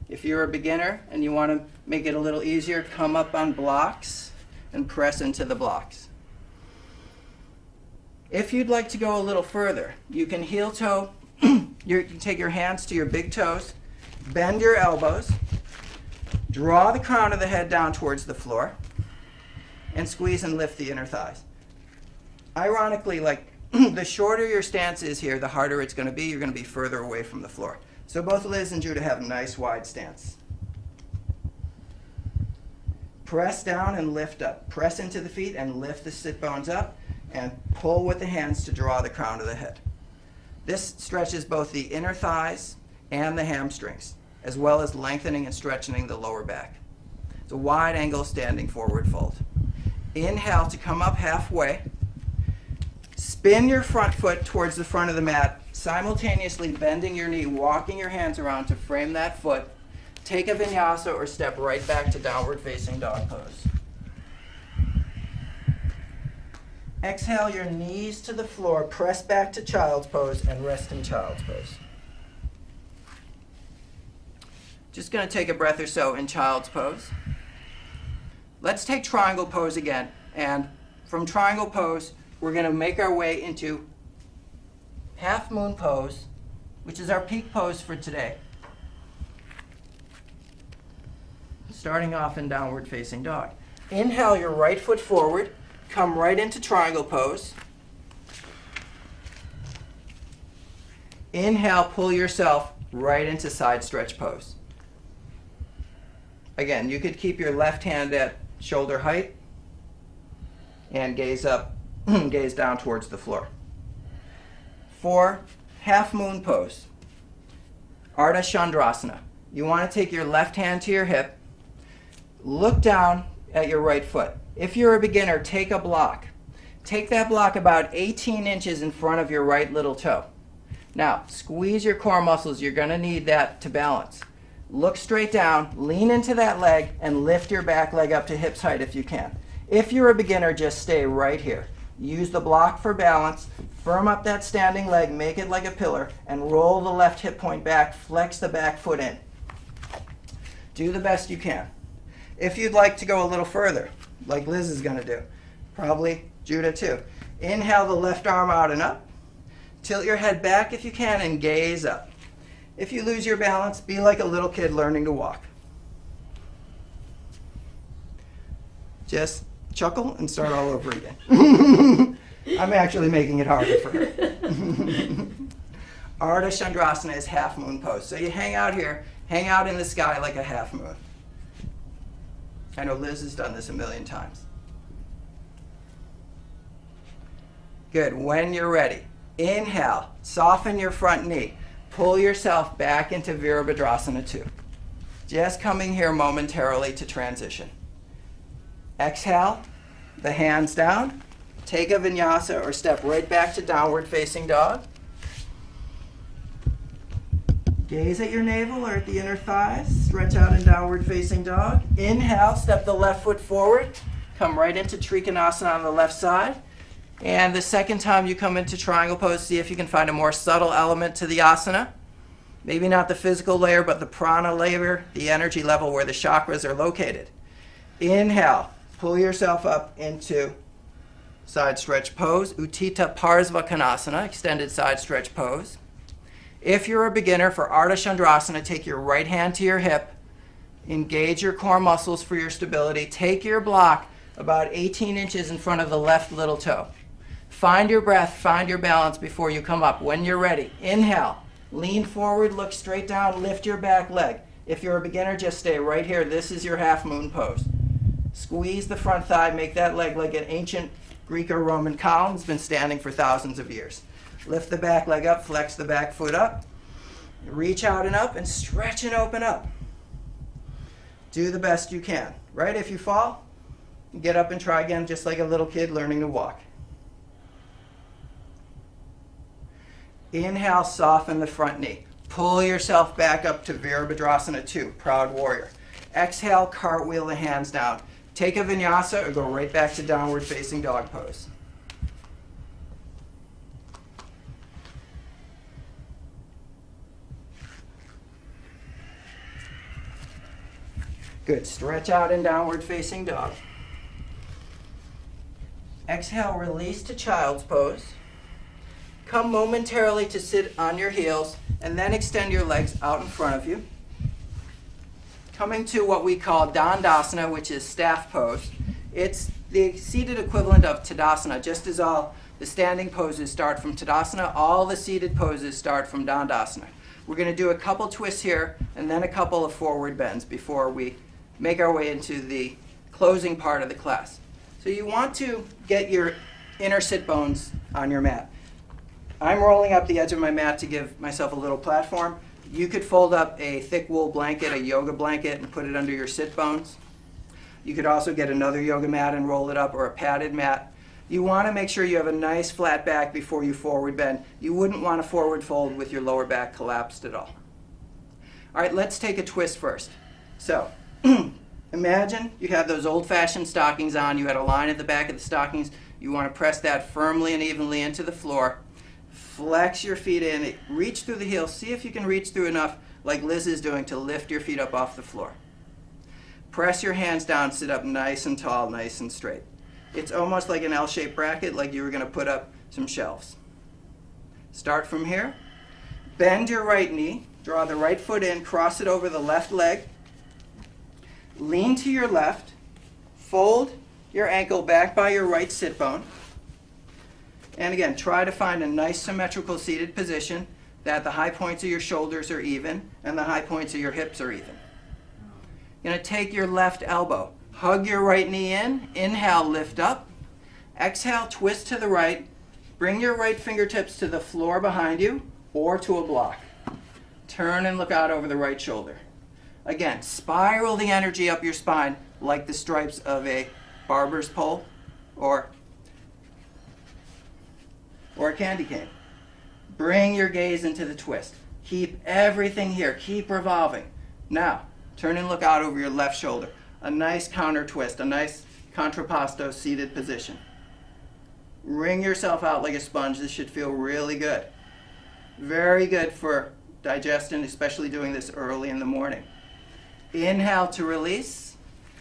If you're a beginner and you want to make it a little easier, come up on blocks and press into the blocks. If you'd like to go a little further, you can heel toe. You can take your hands to your big toes, bend your elbows, draw the crown of the head down towards the floor, and squeeze and lift the inner thighs. Ironically, like the shorter your stance is here, the harder it's going to be. You're going to be further away from the floor. So both Liz and Judah have a nice wide stance. Press down and lift up. Press into the feet and lift the sit bones up, and pull with the hands to draw the crown of the head. This stretches both the inner thighs and the hamstrings, as well as lengthening and stretching the lower back. It's a wide angle standing forward fold. Inhale to come up halfway. Spin your front foot towards the front of the mat, simultaneously bending your knee, walking your hands around to frame that foot. Take a vinyasa or step right back to downward facing dog pose. Exhale your knees to the floor, press back to child's pose, and rest in child's pose. Just going to take a breath or so in child's pose. Let's take triangle pose again, and from triangle pose, we're going to make our way into half moon pose, which is our peak pose for today. Starting off in downward facing dog. Inhale your right foot forward, come right into triangle pose. Inhale, pull yourself right into side stretch pose. Again, you could keep your left hand at shoulder height and gaze up, gaze down towards the floor. For half moon pose, Ardha Chandrasana. You want to take your left hand to your hip, look down at your right foot. If you're a beginner, take a block. Take that block about 18 inches in front of your right little toe. Now, squeeze your core muscles. You're going to need that to balance. Look straight down, lean into that leg, and lift your back leg up to hips height if you can. If you're a beginner, just stay right here. Use the block for balance. Firm up that standing leg, make it like a pillar, and roll the left hip point back. Flex the back foot in. Do the best you can. If you'd like to go a little further, like Liz is going to do, probably Judah too. Inhale the left arm out and up. Tilt your head back if you can and gaze up. If you lose your balance, be like a little kid learning to walk. Just chuckle and start all over again. I'm actually making it harder for her. Ardha Chandrasana is half moon pose. So you hang out here, hang out in the sky like a half moon. I know Liz has done this a million times. Good. When you're ready, inhale, soften your front knee. Pull yourself back into Virabhadrasana 2. Just coming here momentarily to transition. Exhale, the hands down. Take a vinyasa or step right back to downward facing dog. Gaze at your navel or at the inner thighs. Stretch out in downward facing dog. Inhale, step the left foot forward. Come right into Trikonasana on the left side. And the second time you come into triangle pose, see if you can find a more subtle element to the asana. Maybe not the physical layer, but the prana layer, the energy level where the chakras are located. Inhale, pull yourself up into side stretch pose, Uttita Parsvakonasana, extended side stretch pose. If you're a beginner, for Ardha Chandrasana, take your right hand to your hip, engage your core muscles for your stability, take your block about 18 inches in front of the left little toe. Find your breath, find your balance before you come up. When you're ready, inhale, lean forward, look straight down, lift your back leg. If you're a beginner, just stay right here. This is your half moon pose. Squeeze the front thigh, make that leg like an ancient Greek or Roman column. It's been standing for thousands of years. Lift the back leg up, flex the back foot up. Reach out and up and stretch and open up. Do the best you can. Right? If you fall, get up and try again, just like a little kid learning to walk. Inhale, soften the front knee. Pull yourself back up to Virabhadrasana 2, Proud Warrior. Exhale, cartwheel the hands down. Take a vinyasa or go right back to downward facing dog pose. Good. Stretch out in downward facing dog. Exhale, release to child's pose. Come momentarily to sit on your heels and then extend your legs out in front of you. Coming to what we call Dandasana, which is staff pose. It's the seated equivalent of Tadasana. Just as all the standing poses start from Tadasana, all the seated poses start from Dandasana. We're going to do a couple twists here and then a couple of forward bends before we make our way into the closing part of the class. So you want to get your inner sit bones on your mat. I'm rolling up the edge of my mat to give myself a little platform. You could fold up a thick wool blanket, a yoga blanket, and put it under your sit bones. You could also get another yoga mat and roll it up, or a padded mat. You want to make sure you have a nice flat back before you forward bend. You wouldn't want to forward fold with your lower back collapsed at all. All right, let's take a twist first. So, imagine you have those old-fashioned stockings on. You had a line at the back of the stockings. You want to press that firmly and evenly into the floor. Flex your feet in, reach through the heels. See if you can reach through enough, like Liz is doing, to lift your feet up off the floor. Press your hands down, sit up nice and tall, nice and straight. It's almost like an L-shaped bracket, like you were going to put up some shelves. Start from here. Bend your right knee, draw the right foot in, cross it over the left leg. Lean to your left, fold your ankle back by your right sit bone. And again, try to find a nice symmetrical seated position that the high points of your shoulders are even and the high points of your hips are even. You're going to take your left elbow, hug your right knee in, inhale, lift up. Exhale, twist to the right. Bring your right fingertips to the floor behind you or to a block. Turn and look out over the right shoulder. Again, spiral the energy up your spine like the stripes of a barber's pole or a candy cane. Bring your gaze into the twist. Keep everything here. Keep revolving. Now, turn and look out over your left shoulder. A nice counter twist, a nice contrapposto seated position. Wring yourself out like a sponge. This should feel really good. Very good for digestion, especially doing this early in the morning. Inhale to release.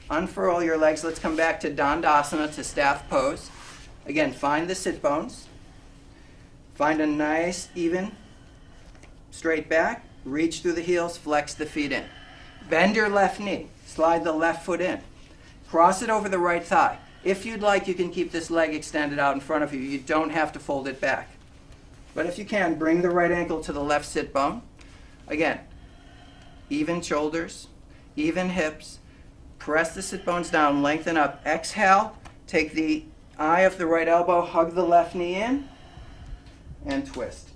Unfurl your legs. Let's come back to Dandasana, to staff pose. Again, find the sit bones. Find a nice, even, straight back. Reach through the heels, flex the feet in. Bend your left knee. Slide the left foot in. Cross it over the right thigh. If you'd like, you can keep this leg extended out in front of you. You don't have to fold it back. But if you can, bring the right ankle to the left sit bone. Again, even shoulders, even hips. Press the sit bones down, lengthen up. Exhale, take the eye of the right elbow, hug the left knee in, and twist.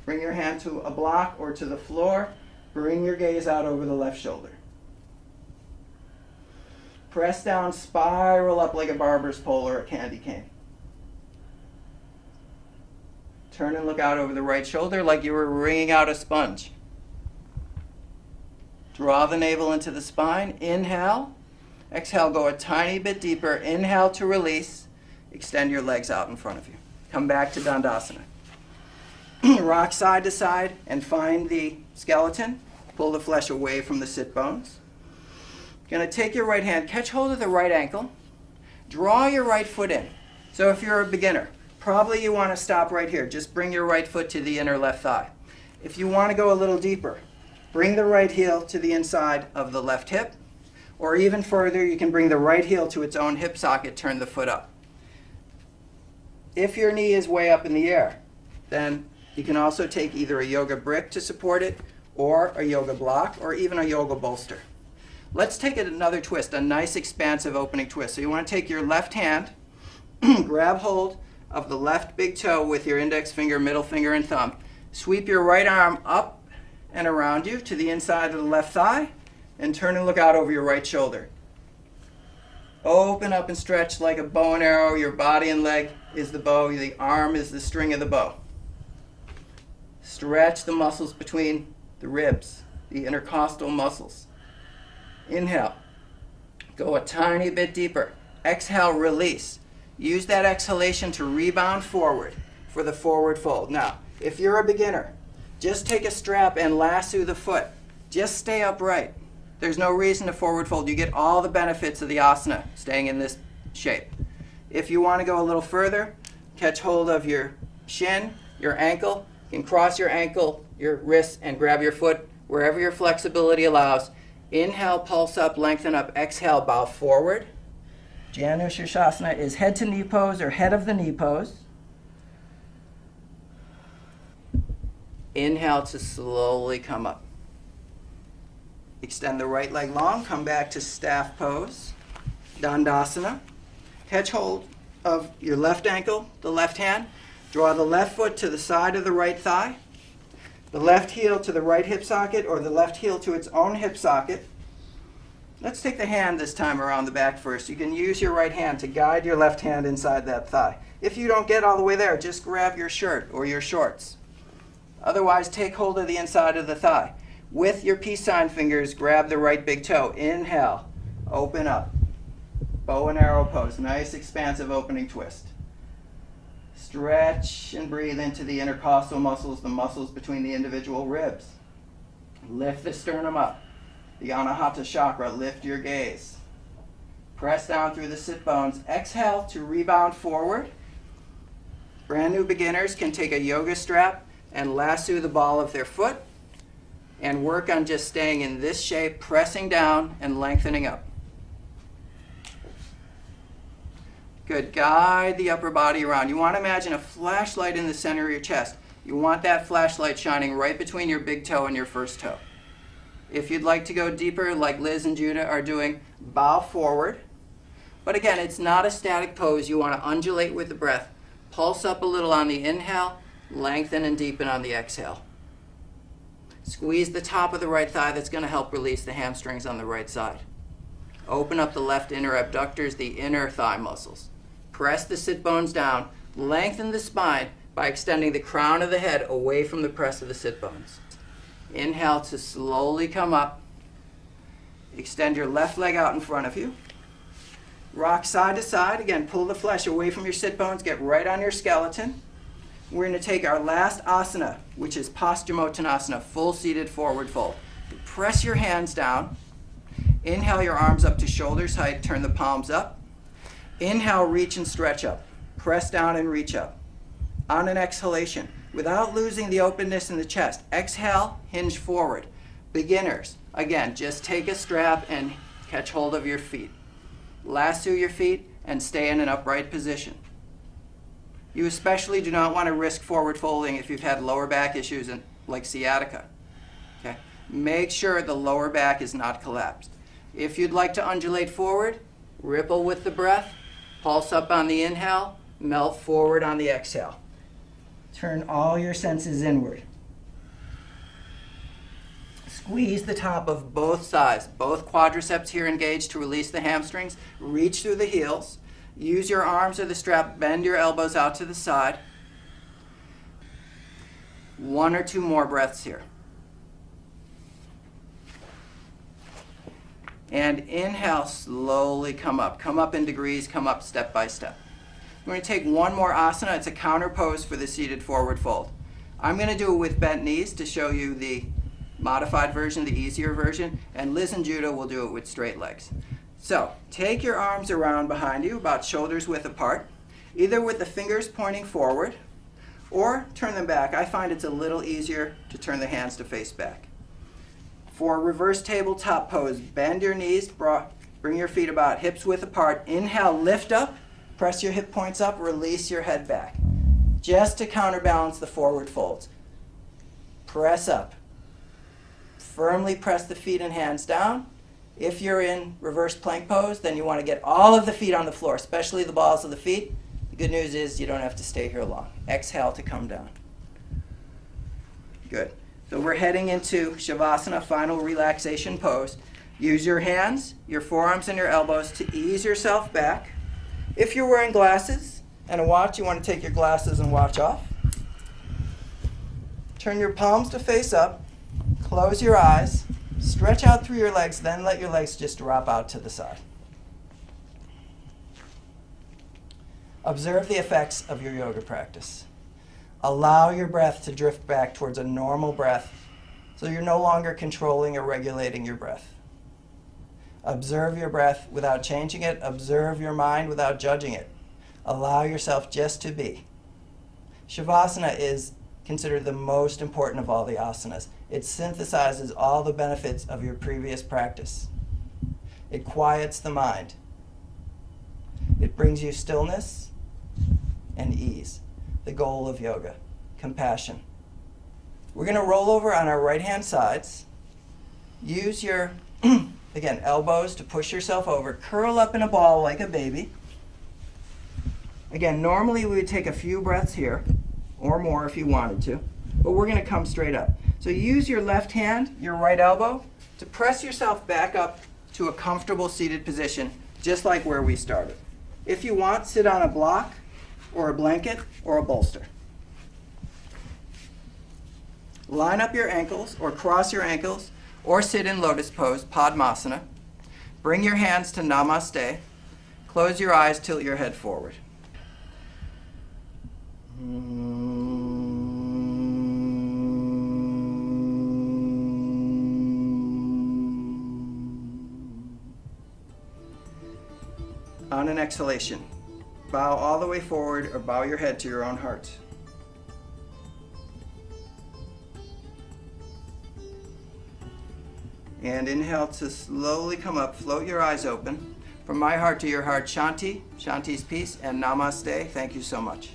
Bring your hand to a block or to the floor. Bring your gaze out over the left shoulder. Press down, spiral up like a barber's pole or a candy cane. Turn and look out over the right shoulder like you were wringing out a sponge. Draw the navel into the spine. Inhale. Exhale, go a tiny bit deeper. Inhale to release. Extend your legs out in front of you. Come back to Dandasana. Rock side to side and find the skeleton. Pull the flesh away from the sit bones. You're going to take your right hand, catch hold of the right ankle. Draw your right foot in. So if you're a beginner, probably you want to stop right here. Just bring your right foot to the inner left thigh. If you want to go a little deeper, bring the right heel to the inside of the left hip. Or even further, you can bring the right heel to its own hip socket, turn the foot up. If your knee is way up in the air, then you can also take either a yoga brick to support it, or a yoga block, or even a yoga bolster. Let's take it another twist, a nice expansive opening twist. So you want to take your left hand, grab hold of the left big toe with your index finger, middle finger, and thumb. Sweep your right arm up and around you to the inside of the left thigh, and turn and look out over your right shoulder. Open up and stretch like a bow and arrow. Your body and leg is the bow. The arm is the string of the bow. Stretch the muscles between the ribs, the intercostal muscles. Inhale. Go a tiny bit deeper. Exhale, release. Use that exhalation to rebound forward for the forward fold. Now, if you're a beginner, just take a strap and lasso the foot. Just stay upright. There's no reason to forward fold. You get all the benefits of the asana staying in this shape. If you want to go a little further, catch hold of your shin, your ankle. You can cross your ankle, your wrist, and grab your foot wherever your flexibility allows. Inhale, pulse up, lengthen up. Exhale, bow forward. Janu Shirshasana is head to knee pose or head of the knee pose. Inhale to slowly come up. Extend the right leg long, come back to staff pose, Dandasana. Catch hold of your left ankle, the left hand. Draw the left foot to the side of the right thigh, the left heel to the right hip socket, or the left heel to its own hip socket. Let's take the hand this time around the back first. You can use your right hand to guide your left hand inside that thigh. If you don't get all the way there, just grab your shirt or your shorts. Otherwise, take hold of the inside of the thigh. With your peace sign fingers, grab the right big toe. Inhale, open up. Bow and arrow pose, nice expansive opening twist. Stretch and breathe into the intercostal muscles, the muscles between the individual ribs. Lift the sternum up. The Anahata chakra, lift your gaze. Press down through the sit bones. Exhale to rebound forward. Brand new beginners can take a yoga strap and lasso the ball of their foot and work on just staying in this shape, pressing down and lengthening up. Good. Guide the upper body around. You want to imagine a flashlight in the center of your chest. You want that flashlight shining right between your big toe and your first toe. If you'd like to go deeper, like Liz and Judah are doing, bow forward. But again, it's not a static pose. You want to undulate with the breath. Pulse up a little on the inhale, lengthen and deepen on the exhale. Squeeze the top of the right thigh. That's going to help release the hamstrings on the right side. Open up the left inner abductors, the inner thigh muscles. Press the sit bones down. Lengthen the spine by extending the crown of the head away from the press of the sit bones. Inhale to slowly come up. Extend your left leg out in front of you. Rock side to side. Again, pull the flesh away from your sit bones. Get right on your skeleton. We're going to take our last asana, which is Paschimottanasana, full seated forward fold. Press your hands down. Inhale your arms up to shoulders height. Turn the palms up. Inhale, reach and stretch up. Press down and reach up. On an exhalation, without losing the openness in the chest, exhale, hinge forward. Beginners, again, just take a strap and catch hold of your feet. Lasso your feet and stay in an upright position. You especially do not want to risk forward folding if you've had lower back issues like sciatica. Okay? Make sure the lower back is not collapsed. If you'd like to undulate forward, ripple with the breath, Pulse up on the inhale, melt forward on the exhale. Turn all your senses inward. Squeeze the top of both sides, both quadriceps here engaged to release the hamstrings. Reach through the heels. Use your arms or the strap, bend your elbows out to the side. 1 or 2 more breaths here. And inhale, slowly come up. Come up in degrees, come up step by step. We're going to take one more asana. It's a counter pose for the seated forward fold. I'm going to do it with bent knees to show you the modified version, the easier version, and Liz and Judah will do it with straight legs. So take your arms around behind you, about shoulders width apart, either with the fingers pointing forward or turn them back. I find it's a little easier to turn the hands to face back. For reverse tabletop pose, bend your knees, bring your feet about hips width apart. Inhale, lift up, press your hip points up, release your head back, just to counterbalance the forward folds. Press up. Firmly press the feet and hands down. If you're in reverse plank pose, then you want to get all of the feet on the floor, especially the balls of the feet. The good news is you don't have to stay here long. Exhale to come down. Good. So we're heading into Shavasana, final relaxation pose. Use your hands, your forearms, and your elbows to ease yourself back. If you're wearing glasses and a watch, you want to take your glasses and watch off. Turn your palms to face up. Close your eyes, stretch out through your legs, then let your legs just drop out to the side. Observe the effects of your yoga practice. Allow your breath to drift back towards a normal breath so you're no longer controlling or regulating your breath. Observe your breath without changing it. Observe your mind without judging it. Allow yourself just to be. Shavasana is considered the most important of all the asanas. It synthesizes all the benefits of your previous practice. It quiets the mind. It brings you stillness and ease. The goal of yoga, compassion. We're going to roll over on our right-hand sides. Use your, again, elbows to push yourself over. Curl up in a ball like a baby. Again, normally we would take a few breaths here, or more if you wanted to, but we're going to come straight up. So use your left hand, your right elbow, to press yourself back up to a comfortable seated position, just like where we started. If you want, sit on a block, or a blanket, or a bolster. Line up your ankles, or cross your ankles, or sit in lotus pose, Padmasana. Bring your hands to Namaste. Close your eyes, tilt your head forward. On an exhalation, bow all the way forward or bow your head to your own heart. And inhale to slowly come up, float your eyes open. From my heart to your heart, Shanti, Shanti's peace, and Namaste. Thank you so much.